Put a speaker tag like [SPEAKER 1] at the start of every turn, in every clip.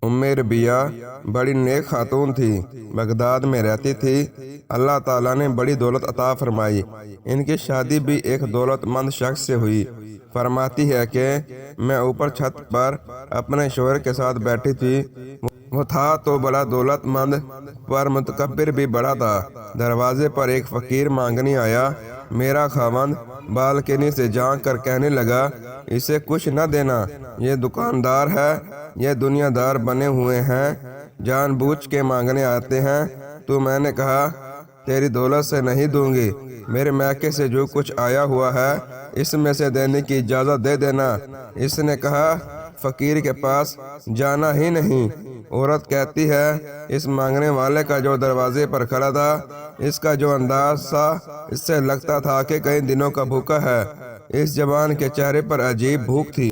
[SPEAKER 1] ام ربیہ بڑی نیک خاتون تھی، بغداد میں رہتی تھی۔ اللہ تعالیٰ نے بڑی دولت عطا فرمائی۔ ان کی شادی بھی ایک دولت مند شخص سے ہوئی۔ فرماتی ہے کہ میں اوپر چھت پر اپنے شوہر کے ساتھ بیٹھی تھی۔ وہ تھا تو بڑا دولت مند، پر متکبر بھی بڑا تھا۔ دروازے پر ایک فقیر مانگنے آیا۔ میرا خاوند بالکنی سے جھانک کر کہنے لگا، اسے کچھ نہ دینا، یہ دکاندار ہے، یہ دنیا دار بنے ہوئے ہیں، جان بوجھ کے مانگنے آتے ہیں۔ تو میں نے کہا، تیری دولت سے نہیں دوں گی، میرے میکے سے جو کچھ آیا ہوا ہے اس میں سے دینے کی اجازت دے دینا۔ اس نے کہا، فقیر کے پاس جانا ہی نہیں۔ عورت کہتی ہے، اس مانگنے والے کا جو دروازے پر کھڑا تھا، اس کا جو انداز تھا، اس سے لگتا تھا کہ کئی دنوں کا بھوکا ہے۔ اس جوان کے چہرے پر عجیب بھوک تھی۔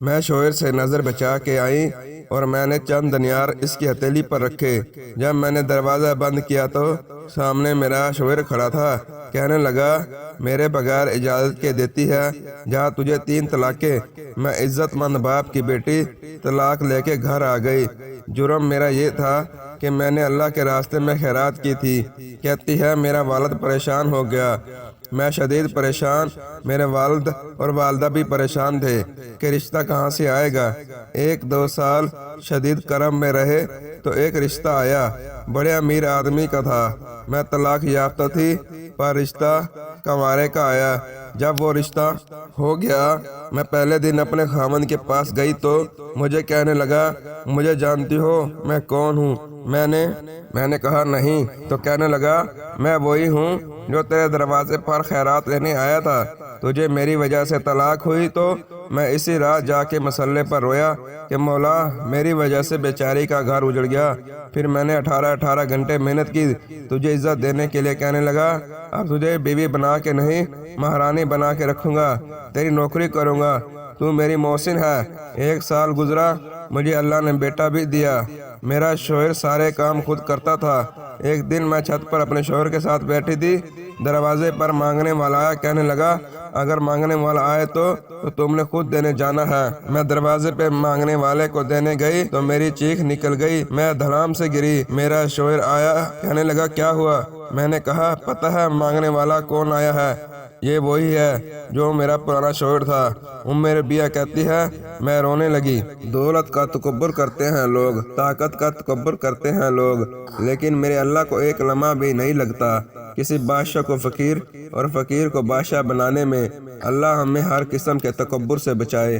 [SPEAKER 1] میں شوہر سے نظر بچا کے آئی اور میں نے چند دینار اس کی ہتھیلی پر رکھے۔ جب میں نے دروازہ بند کیا تو سامنے میرا شوہر کھڑا تھا۔ کہنے لگا، میرے بغیر اجازت کے دیتی ہے، جہاں تجھے 3 طلاقیں۔ میں عزت مند باپ کی بیٹی طلاق لے کے گھر آ گئی۔ جرم میرا یہ تھا کہ میں نے اللہ کے راستے میں خیرات کی تھی۔ کہتی ہے، میرا والد پریشان ہو گیا۔ میں شدید پریشان، میرے والد اور والدہ بھی پریشان تھے کہ رشتہ کہاں سے آئے گا۔ 1-2 سال شدید کرم میں رہے تو ایک رشتہ آیا، بڑے امیر آدمی کا تھا۔ میں طلاق یافتہ تھی، پر رشتہ کنوارے کا آیا۔ جب وہ رشتہ ہو گیا، میں پہلے دن اپنے خاوند کے پاس گئی تو مجھے کہنے لگا، مجھے جانتی ہو میں کون ہوں؟ میں نے کہا نہیں۔ تو کہنے لگا، میں وہی ہوں جو تیرے دروازے پر خیرات لینے آیا تھا۔ تجھے میری وجہ سے طلاق ہوئی تو میں اسی رات جا کے مسلے پر رویا کہ مولا، میری وجہ سے بیچاری کا گھر اجڑ گیا۔ پھر میں نے 18 گھنٹے محنت کی، تجھے عزت دینے کے لیے۔ کہنے لگا، اب تجھے بیوی بنا کے نہیں، مہرانی بنا کے رکھوں گا، تیری نوکری کروں گا، تو میری محسن ہے۔ 1 سال گزرا، مجھے اللہ نے بیٹا بھی دیا۔ میرا شوہر سارے کام خود کرتا تھا۔ ایک دن میں چھت پر اپنے شوہر کے ساتھ بیٹھی تھی، دروازے پر مانگنے والا آیا۔ کہنے لگا، اگر مانگنے والا آئے تو تم نے خود دینے جانا ہے۔ میں دروازے پہ مانگنے والے کو دینے گئی تو میری چیخ نکل گئی، میں دھڑام سے گری۔ میرا شوہر آیا، کہنے لگا، کیا ہوا؟ میں نے کہا، پتہ ہے مانگنے والا کون آیا ہے؟ یہ وہی ہے جو میرا پرانا شوہر تھا۔ ام ربیہ کہتی ہے، میں رونے لگی۔ دولت کا تکبر کرتے ہیں لوگ، طاقت کا تکبر کرتے ہیں لوگ، لیکن میرے اللہ کو ایک لمحہ بھی نہیں لگتا کسی بادشاہ کو فقیر اور فقیر کو بادشاہ بنانے میں۔ اللہ ہمیں ہر قسم کے تکبر سے بچائے۔